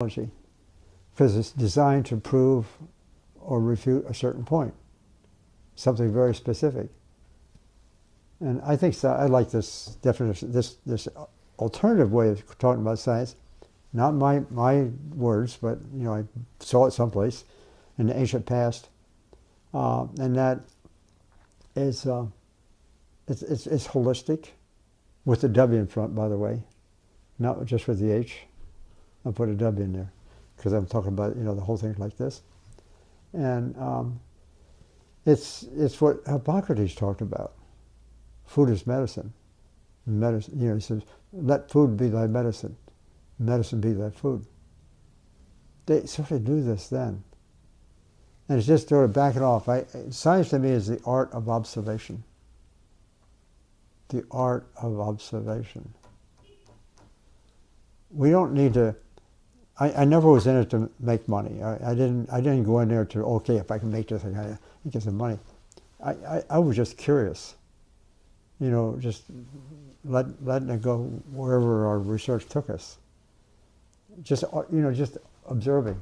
technology because it's designed to prove or refute a certain point, something very specific. And I think I like this definition, this alternative way of talking about science. Not my words, but I saw it someplace in the ancient past, and that is it's holistic, with the W in front, by the way, not just with the H. I'll put a W in there because I'm talking about the whole thing like this, and it's what Hippocrates talked about. Food is medicine. Medicine, he says, let food be thy medicine. Medicine be thy food. They sort of do this then. And it's just sort of backing off. Science to me is the art of observation. The art of observation. We don't need to, I never was in it to make money. I didn't go in there to, okay, if I can make this, I can get some money. I was just curious. Just letting it go wherever our research took us. Just observing.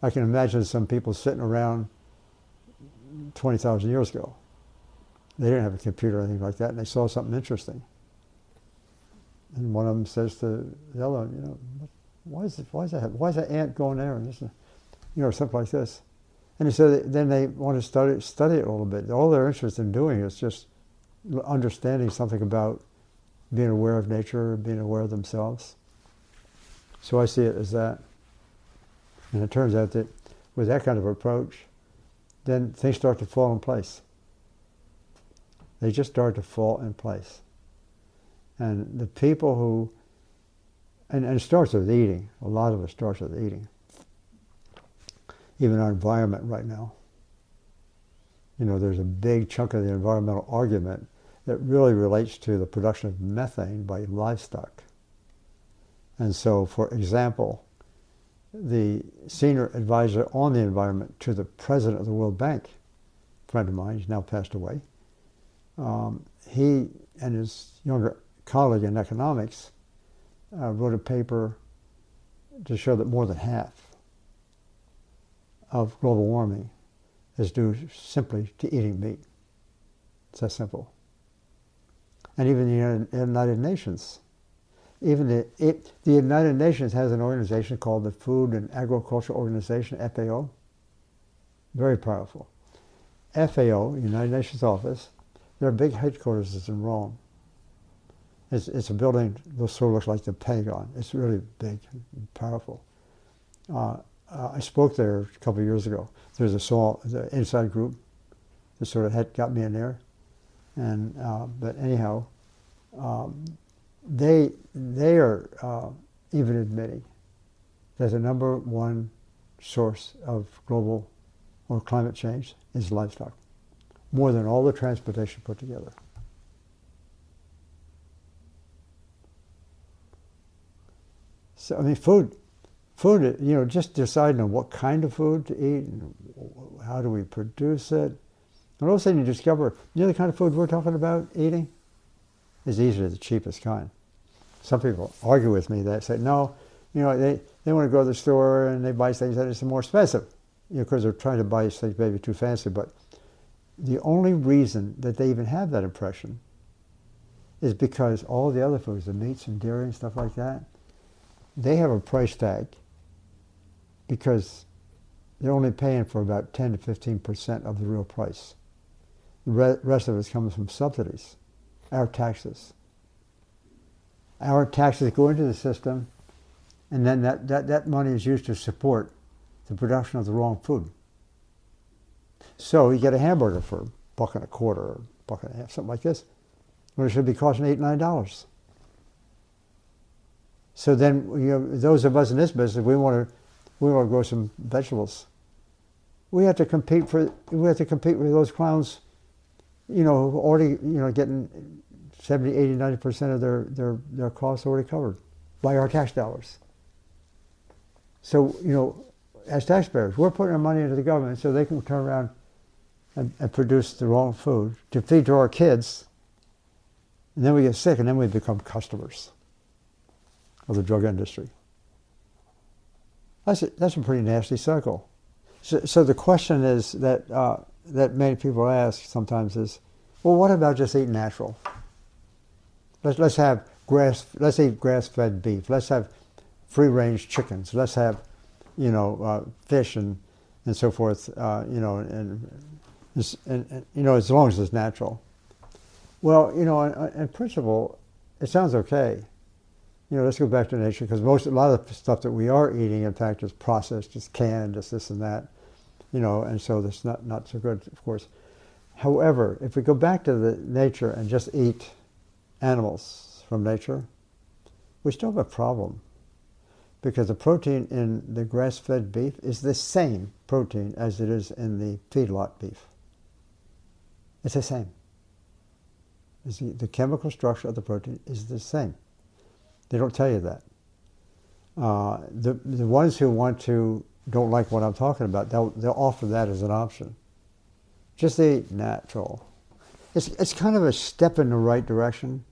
I can imagine some people sitting around 20,000 years ago. They didn't have a computer or anything like that, and they saw something interesting. And one of them says to the other one, why is that ant going there? And something like this. And he said then they want to study it a little bit. All they're interested in doing is just understanding something about being aware of nature, being aware of themselves. So I see it as that. And it turns out that with that kind of approach, then things start to fall in place. They just start to fall in place. And the people who, and it starts with eating. A lot of it starts with eating. Even our environment right now. There's a big chunk of the environmental argument that really relates to the production of methane by livestock. And so, for example, the senior advisor on the environment to the president of the World Bank, a friend of mine, he's now passed away, he and his younger colleague in economics wrote a paper to show that more than half of global warming is due simply to eating meat. It's that simple. And even the United Nations, the United Nations has an organization called the Food and Agriculture Organization, FAO. Very powerful. FAO, United Nations Office, their big headquarters is in Rome. It's a building that sort of looks like the Pentagon. It's really big and powerful. I spoke there a couple of years ago. There's the inside group that sort of got me in there, and but anyhow, they are even admitting that the number one source of global or climate change is livestock, more than all the transportation put together. So I mean, food, just deciding on what kind of food to eat and how do we produce it. And all of a sudden you discover, the kind of food we're talking about eating is easily the cheapest kind. Some people argue with me that say, no, they want to go to the store and they buy things that are more expensive, because they're trying to buy things maybe too fancy. But the only reason that they even have that impression is because all the other foods, the meats and dairy and stuff like that, they have a price tag because they're only paying for about 10 to 15% of the real price. The rest of it comes from subsidies, our taxes. Our taxes go into the system, and then that money is used to support the production of the wrong food. So you get a hamburger for $1.25 or $1.50, something like this, when it should be costing $8, $9. So then, those of us in this business, we want to grow some vegetables. We have to compete with those clowns, who already, getting 70, 80, 90% of their costs already covered by our tax dollars. So, as taxpayers, we're putting our money into the government so they can turn around and produce the wrong food to feed to our kids, and then we get sick, and then we become customers of the drug industry. That's a pretty nasty cycle. So the question is that many people ask sometimes is, well, what about just eating natural? Let's have let's eat grass-fed beef. Let's have free-range chickens. Let's have, fish and so forth. And as long as it's natural. Well, in principle, it sounds okay. Let's go back to nature, because a lot of the stuff that we are eating, in fact, is processed, is canned, is this and that, and so that's not so good, of course. However, if we go back to the nature and just eat animals from nature, we still have a problem, because the protein in the grass-fed beef is the same protein as it is in the feedlot beef. It's the same. The chemical structure of the protein is the same. They don't tell you that. The ones who don't like what I'm talking about, they'll offer that as an option. Just eat natural. It's kind of a step in the right direction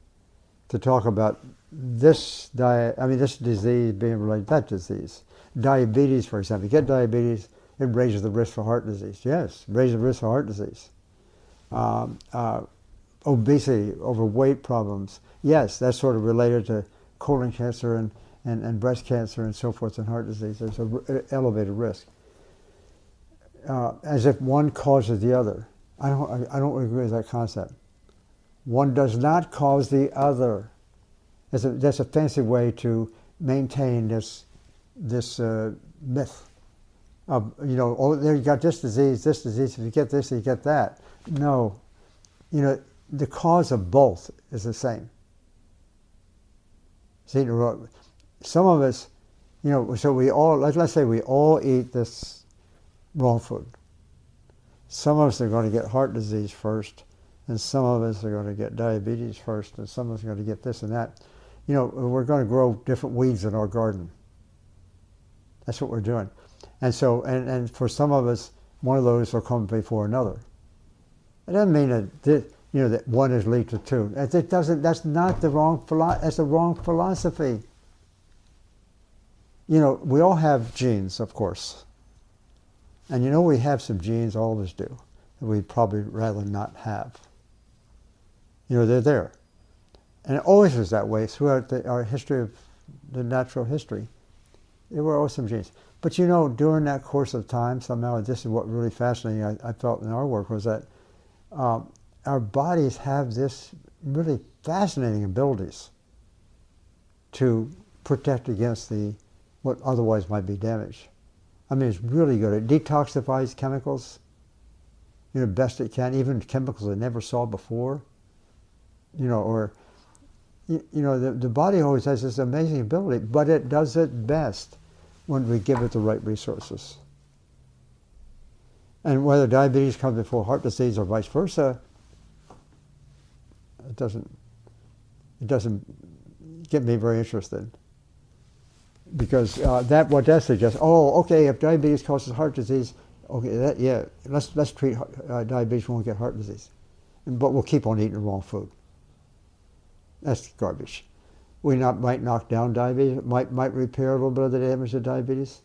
to talk about this disease being related to that disease. Diabetes, for example. You get diabetes, it raises the risk for heart disease. Yes, raises the risk for heart disease. Obesity, overweight problems. Yes, that's sort of related to colon cancer and breast cancer and so forth, and heart disease. There's an elevated risk. As if one causes the other. I don't agree with that concept. One does not cause the other. That's a fancy way to maintain this myth of, there you got this disease, if you get this, you get that. No, the cause of both is the same. See, some of us, so we all, let's say we all eat this raw food. Some of us are going to get heart disease first, and some of us are going to get diabetes first, and some of us are going to get this and that. We're going to grow different weeds in our garden. That's what we're doing. And so, and for some of us, one of those will come before another. It doesn't mean that one is linked to two. That's not the wrong that's the wrong philosophy. We all have genes, of course. And we have some genes, all of us do, that we'd probably rather not have. They're there. And it always was that way throughout our history of the natural history. There were always some genes. But during that course of time, somehow, this is what really fascinating I felt in our work, was that our bodies have this really fascinating abilities to protect against what otherwise might be damage. I mean, it's really good. It detoxifies chemicals, best it can, even chemicals it never saw before, the body always has this amazing ability, but it does it best when we give it the right resources. And whether diabetes comes before heart disease or vice versa, it doesn't get me very interested. Because what that suggests, if diabetes causes heart disease, let's treat diabetes, we won't get heart disease. But we'll keep on eating raw food. That's garbage. We might knock down diabetes, might repair a little bit of the damage of diabetes,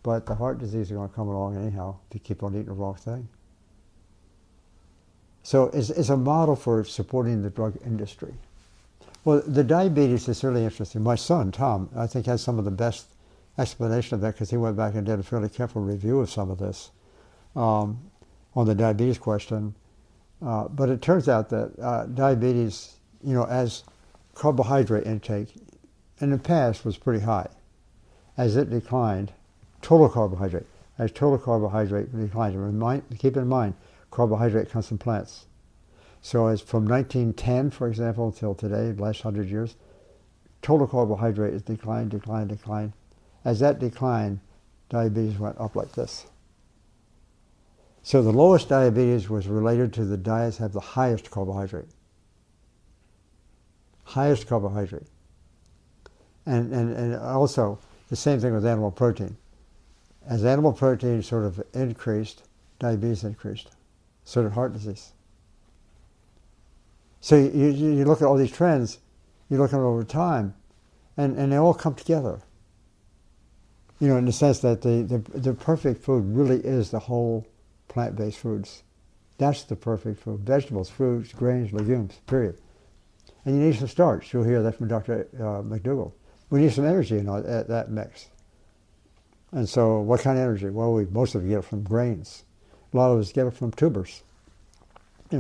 but the heart disease is going to come along anyhow if you keep on eating the wrong thing. So it's a model for supporting the drug industry. Well, the diabetes is really interesting. My son, Tom, I think has some of the best explanation of that, because he went back and did a fairly careful review of some of this on the diabetes question. But it turns out that diabetes, as carbohydrate intake in the past was pretty high. As it declined, as total carbohydrate declined, keep in mind, carbohydrate comes from plants. So as from 1910, for example, until today, the last 100 years, total carbohydrate has declined. As that declined, diabetes went up like this. So the lowest diabetes was related to the diets that have the highest carbohydrate. And also the same thing with animal protein. As animal protein sort of increased, diabetes increased. So did heart disease. So you look at all these trends, you look at them over time, and they all come together. in the sense that the perfect food really is the whole plant-based foods. That's the perfect food. Vegetables, fruits, grains, legumes, period. And you need some starch. You'll hear that from Dr. McDougall. We need some energy in that mix. And so what kind of energy? Well, most of it get it from grains. A lot of us get it from tubers.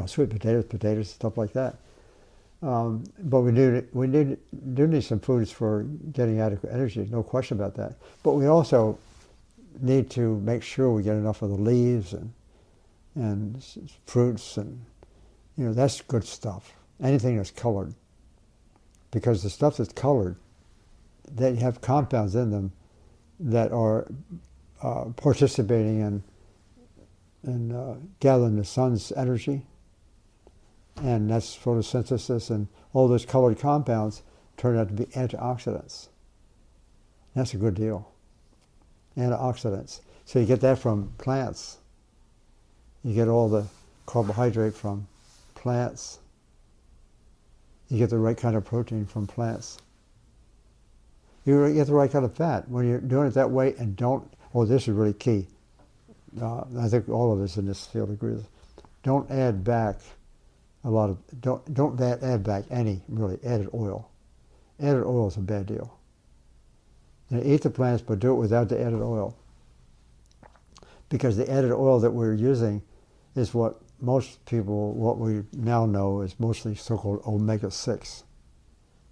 Sweet potatoes, stuff like that. But we do need some foods for getting adequate energy, no question about that. But we also need to make sure we get enough of the leaves and fruits, and that's good stuff. Anything that's colored, because the stuff that's colored, they have compounds in them that are participating in gathering the sun's energy, and that's photosynthesis, and all those colored compounds turn out to be antioxidants. That's a good deal. Antioxidants. So you get that from plants. You get all the carbohydrate from plants. You get the right kind of protein from plants. You get the right kind of fat. When you're doing it that way and this is really key. I think all of us in this field agree with this. Don't add back don't add back any really added oil. Added oil is a bad deal. Eat the plants, but do it without the added oil. Because the added oil that we're using is what we now know is mostly so-called omega-6.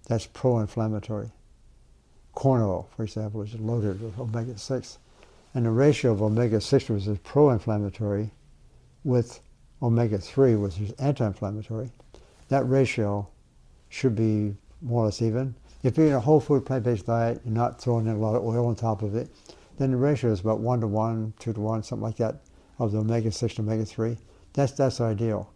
That's pro-inflammatory. Corn oil, for example, is loaded with omega-6. And the ratio of omega-6, which is pro-inflammatory, with omega-3, which is anti-inflammatory, that ratio should be more or less even. If you're in a whole food plant-based diet, you're not throwing in a lot of oil on top of it, then the ratio is about 1 to 1, 2 to 1, something like that, of the omega-6 to omega-3. That's ideal.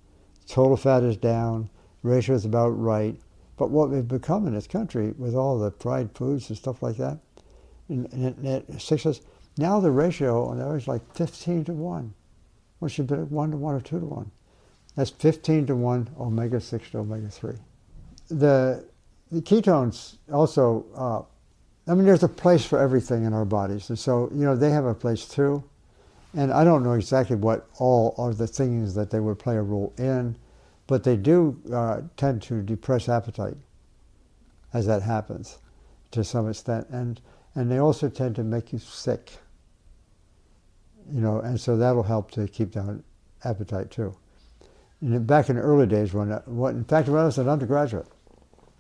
Total fat is down, ratio is about right. But what we've become in this country with all the fried foods and stuff like that, now the ratio on average is like 15 to 1. What should be 1 to 1 or 2 to 1. That's 15 to 1 omega-6 to omega-3. The ketones also, there's a place for everything in our bodies. And so, they have a place too. And I don't know exactly what all are the things that they would play a role in, but they do tend to depress appetite as that happens to some extent. And they also tend to make you sick. And so that'll help to keep down appetite too. And back in the early days when I was an undergraduate,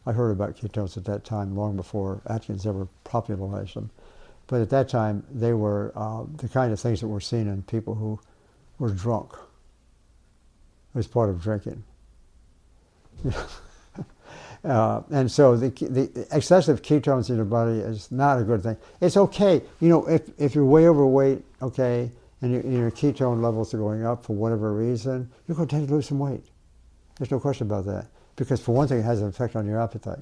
I heard about ketones at that time, long before Atkins ever popularized them. But at that time, they were the kind of things that were seen in people who were drunk. It was part of drinking. And so the excessive ketones in your body is not a good thing. It's okay, if you're way overweight, okay, and your ketone levels are going up for whatever reason, you're going to tend to lose some weight. There's no question about that. Because for one thing, it has an effect on your appetite.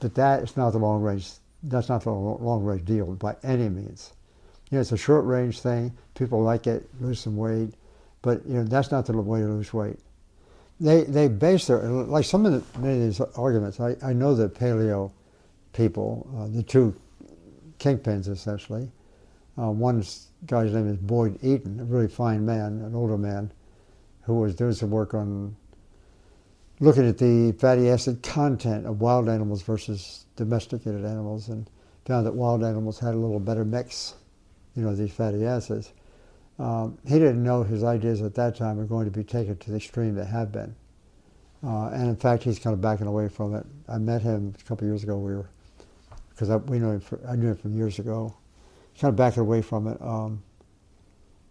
But that is not the long range. That's not the long range deal by any means. It's a short range thing. People like it, lose some weight, but that's not the way to lose weight. They base their, like many of these arguments. I know that paleo people, the two kingpins essentially. One guy's name is Boyd Eaton, a really fine man, an older man, who was doing some work on looking at the fatty acid content of wild animals versus domesticated animals, and found that wild animals had a little better mix, these fatty acids. He didn't know his ideas at that time are going to be taken to the extreme they have been. And in fact, he's kind of backing away from it. I met him a couple of years ago. I knew him from years ago. He's kind of backing away from it.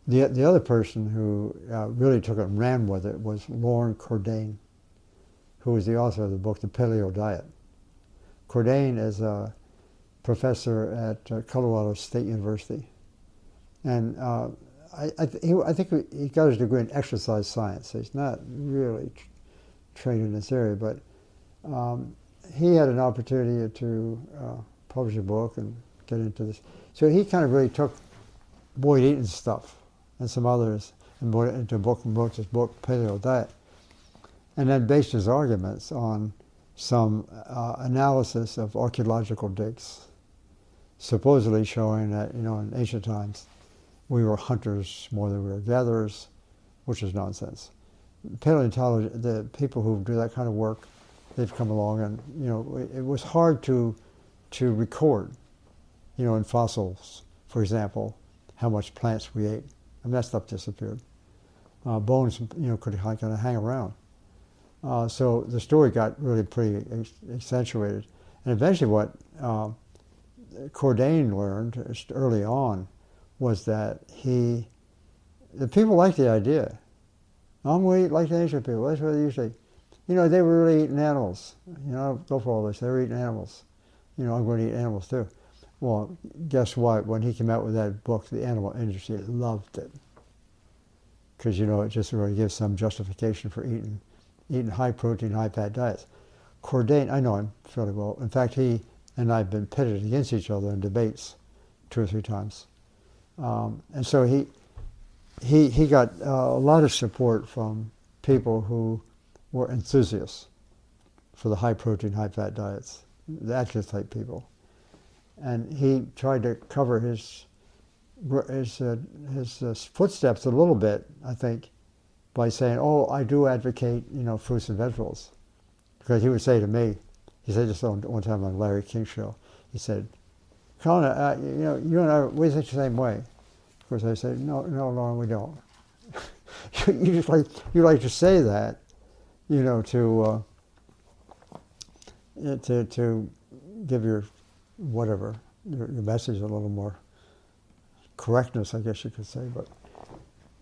The other person who really took it and ran with it was Loren Cordain, who is the author of the book, The Paleo Diet. Cordain is a professor at Colorado State University. And I think he got his degree in exercise science. He's not really trained in this area, but he had an opportunity to publish a book and get into this. So he kind of really took Boyd Eaton's stuff and some others and brought it into a book and wrote this book, Paleo Diet, and then based his arguments on some analysis of archaeological digs supposedly showing that, in ancient times, we were hunters more than we were gatherers, which is nonsense. Paleontology, the people who do that kind of work, they've come along and, it was hard to record, in fossils, for example, how much plants we ate. I mean, that stuff disappeared. Bones, could kind of hang around. So the story got really pretty accentuated. And eventually what Cordain learned early on was that the people liked the idea. I'm going to eat like the ancient people. That's what they usually, they were really eating animals. Go for all this. They were eating animals. I'm going to eat animals too. Well, guess what? When he came out with that book, the animal industry loved it. Because, it just really gives some justification for eating high protein, high fat diets. Cordain, I know him fairly well. In fact, he and I have been pitted against each other in debates 2 or 3 times. And so he got a lot of support from people who were enthusiasts for the high protein, high fat diets, the Atkins type people. And he tried to cover his footsteps a little bit, I think, by saying, I do advocate, fruits and vegetables. Because he would say to me, he said this one time on Larry King's show, he said, Colin, you and I, we think the same way. Of course, I said, no, Lauren, we don't. you like to say that, to give your whatever, your message a little more correctness, I guess you could say. But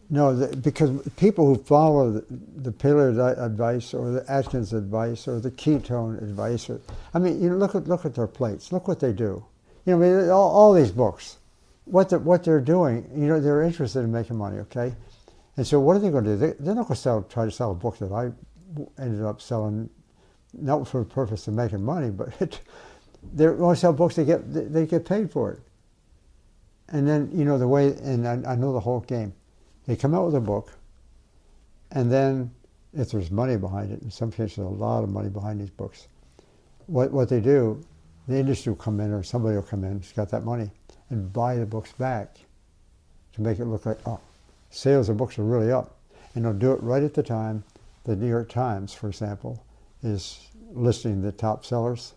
no, because people who follow the paleo advice or the Atkins advice or the ketone advice, look at their plates. Look what they do. All these books, what they're doing. They're interested in making money. Okay, and so what are they going to do? They're not going to try to sell a book that I ended up selling, not for the purpose of making money, but they're going to sell books they get paid for it. And then the way, and I know the whole game. They come out with a book, and then if there's money behind it, in some cases a lot of money behind these books, what they do, the industry will come in or somebody will come in who's got that money and buy the books back to make it look like, sales of books are really up. And they'll do it right at the time the New York Times, for example, is listing the top sellers.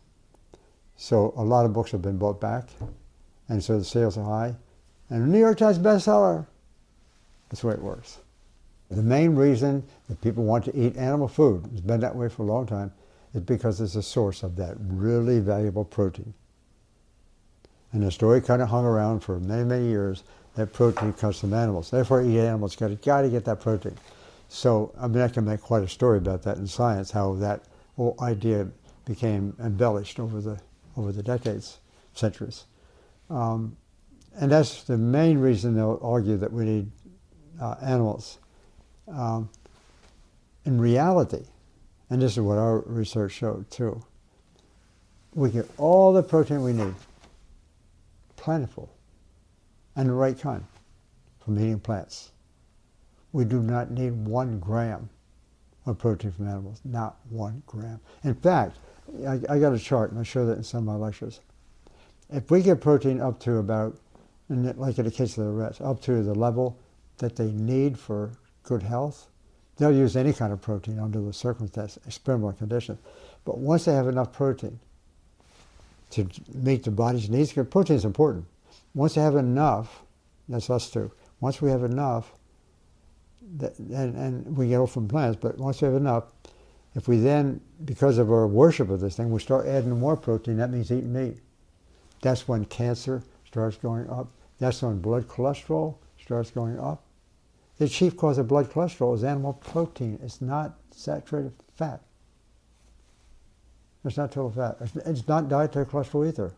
So a lot of books have been bought back, and so the sales are high. And the New York Times bestseller. That's the way it works. The main reason that people want to eat animal food, it's been that way for a long time, is because it's a source of that really valuable protein. And the story kind of hung around for many, many years that protein comes from animals. Therefore, eat animals, got to get that protein. So, I can make quite a story about that in science, how that whole idea became embellished over the decades, centuries. And that's the main reason they'll argue that we need animals. In reality, and this is what our research showed too, we get all the protein we need, plentiful, and the right kind, from eating plants. We do not need 1 gram of protein from animals, not 1 gram. In fact, I got a chart, and I show that in some of my lectures. If we get protein up to about, like in the case of the rats, up to the level that they need for good health, they'll use any kind of protein under the circumstance, experimental conditions. But once they have enough protein to meet the body's needs, because protein is important. Once they have enough, that's us too. Once we have enough, and we get it from plants, but once we have enough, if we then, because of our worship of this thing, we start adding more protein, that means eating meat. That's when cancer starts going up. That's when blood cholesterol starts going up. The chief cause of blood cholesterol is animal protein. It's not saturated fat. It's not total fat. It's not dietary cholesterol either.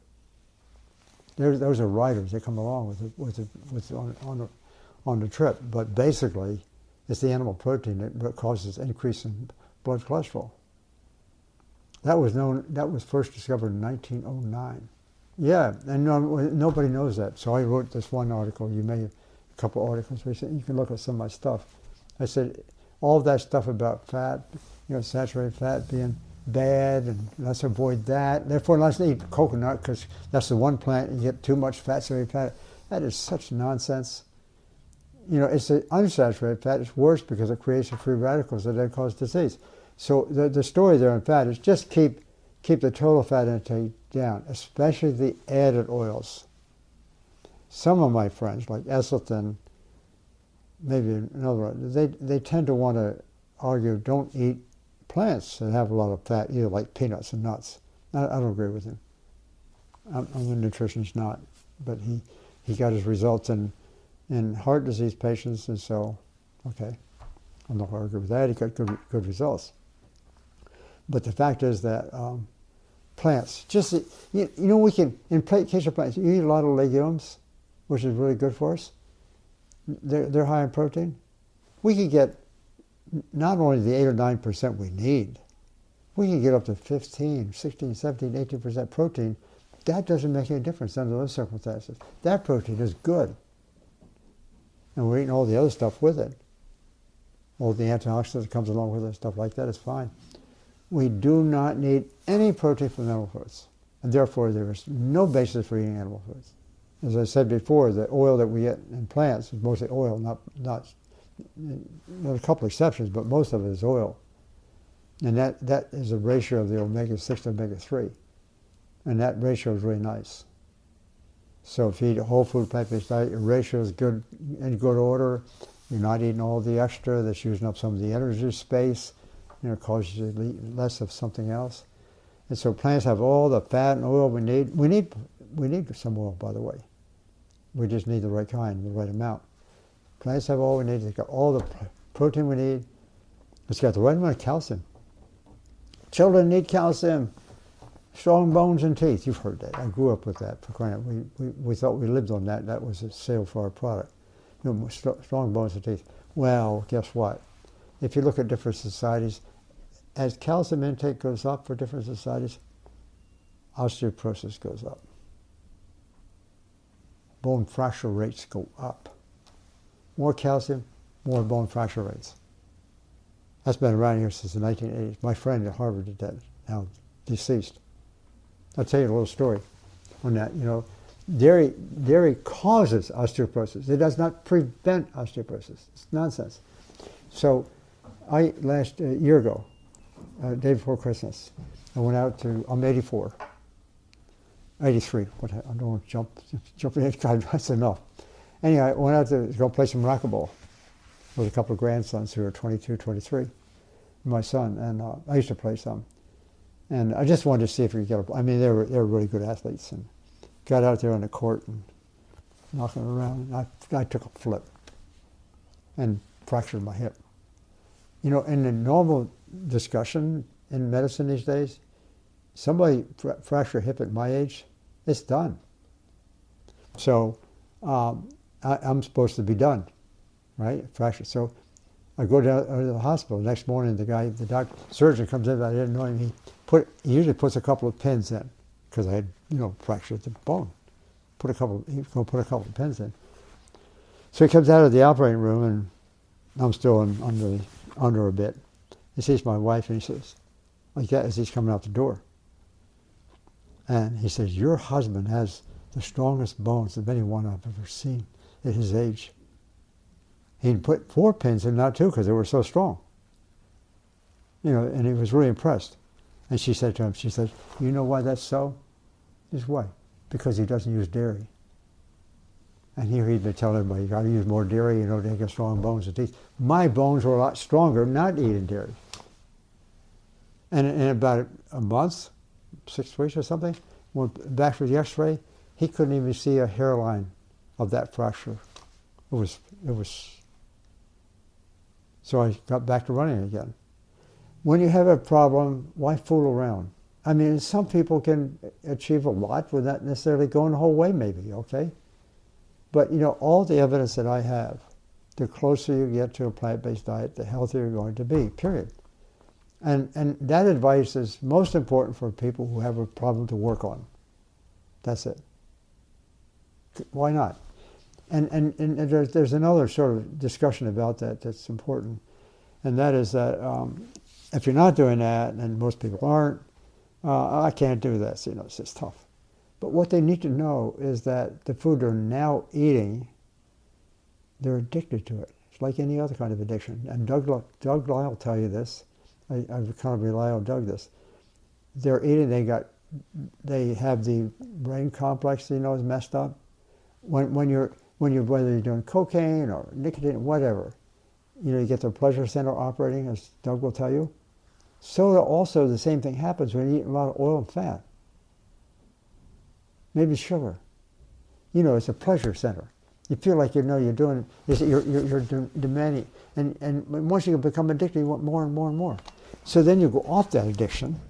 Those are riders. They come along on the trip. But basically, it's the animal protein that causes increase in blood cholesterol. That was first discovered in 1909. Yeah, and nobody knows that. So I wrote this one article. You may have a couple articles recently. You can look at some of my stuff. I said all of that stuff about fat, saturated fat being bad, and let's avoid that. Therefore, let's eat coconut because that's the one plant you get too much fat, so you fat. That is such nonsense. You know, it's the unsaturated fat. It's worse because it creates the free radicals that then cause disease. So the story there on fat is just keep the total fat intake down, especially the added oils. Some of my friends, like Esselstyn, maybe another one, they tend to want to argue don't eat plants that have a lot of fat, either like peanuts and nuts. I don't agree with him. I'm a nutritionist, not, but he got his results in heart disease patients, and so, okay, I'm not going to argue with that. He got good results. But the fact is that plants, just, you know, we can, in case of plants, you eat a lot of legumes, which is really good for us. They're high in protein. We can get not only the 8 or 9% we need, we can get up to 15, 16, 17, 18% protein. That doesn't make any difference under those circumstances. That protein is good. And we're eating all the other stuff with it. All the antioxidants that comes along with it, stuff like that is fine. We do not need any protein from animal foods. And therefore, there is no basis for eating animal foods. As I said before, the oil that we get in plants is mostly oil, not a couple exceptions, but most of it is oil. And that is a ratio of the omega-6 to omega-3. And that ratio is really nice. So if you eat a whole food plant-based diet, your ratio is good, in good order. You're not eating all the extra that's using up some of the energy space. You know, causes you to eat less of something else. And so plants have all the fat and oil we need. We need some oil, by the way. We just need the right kind, the right amount. Plants have all we need. They've got all the protein we need. It's got the right amount of calcium. Children need calcium. Strong bones and teeth. You've heard that. I grew up with that. For crying out. We thought we lived on that. That was a sale for our product. You know, strong bones and teeth. Well, guess what? If you look at different societies, as calcium intake goes up for different societies, osteoporosis goes up. Bone fracture rates go up. More calcium, more bone fracture rates. That's been around here since the 1980s. My friend at Harvard did that, now deceased. I'll tell you a little story on that. You know, dairy causes osteoporosis. It does not prevent osteoporosis. It's nonsense. So I, last year ago, day before Christmas, I went out to, I'm 84, 83, I don't want to jump in, that's enough. Anyway, I went out to go play some racquetball with a couple of grandsons who are 22, 23, my son, and I used to play some. And I just wanted to see if we could get up. I mean, they were really good athletes, and got out there on the court and knocking around, and I took a flip and fractured my hip. You know, in the normal discussion in medicine these days, somebody fracture a hip at my age, it's done. So I'm supposed to be done, right? Fracture. So I go down to the hospital. The next morning, the surgeon comes in. I didn't know him. He usually puts a couple of pins in because I had, you know, fractured the bone. He's going to put a couple of pins in. So he comes out of the operating room, and I'm still under a bit. He sees my wife, and he says, like that, as he's coming out the door. And he says, your husband has the strongest bones of anyone I've ever seen at his age. He'd put 4 pins in, not 2, because they were so strong. You know, and he was really impressed. And she said to him, she said, you know why that's so? This why? Because he doesn't use dairy. And here he'd been telling everybody, you got to use more dairy, you know, to get strong bones and teeth. My bones were a lot stronger not eating dairy. And in about a month, 6 weeks or something, went back for the x-ray, he couldn't even see a hairline of that fracture. It was. So I got back to running again. When you have a problem, why fool around? I mean, some people can achieve a lot without necessarily going the whole way, maybe, okay? But, you know, all the evidence that I have, the closer you get to a plant-based diet, the healthier you're going to be, period. And that advice is most important for people who have a problem to work on. That's it. Why not? And there's another sort of discussion about that that's important, and that is that If you're not doing that, and most people aren't, I can't do this. It's just tough. But what they need to know is that the food they're now eating, they're addicted to it. It's like any other kind of addiction. And Doug Lyle will tell you this. I kind of rely on Doug this. They're eating. They have the brain complex. Is messed up. When you're whether you're doing cocaine or nicotine, whatever, you get the pleasure center operating, as Doug will tell you. So also the same thing happens when you eat a lot of oil and fat. Maybe sugar. It's a pleasure center. You feel like you're doing you're demanding, and once you become addicted, you want more and more and more. So then you go off that addiction,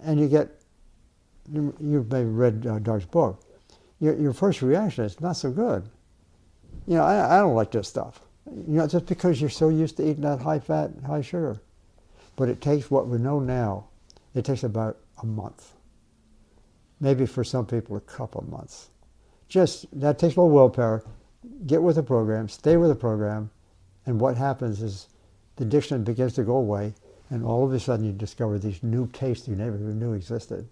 and you get. You've maybe read Doug's book. Your first reaction is not so good. I don't like this stuff. Just because you're so used to eating that high fat, high sugar. But it takes what we know now. It takes about a month. Maybe for some people a couple of months. That takes a little willpower. Get with the program, stay with the program, and what happens is the addiction begins to go away, and all of a sudden you discover these new tastes you never even knew existed.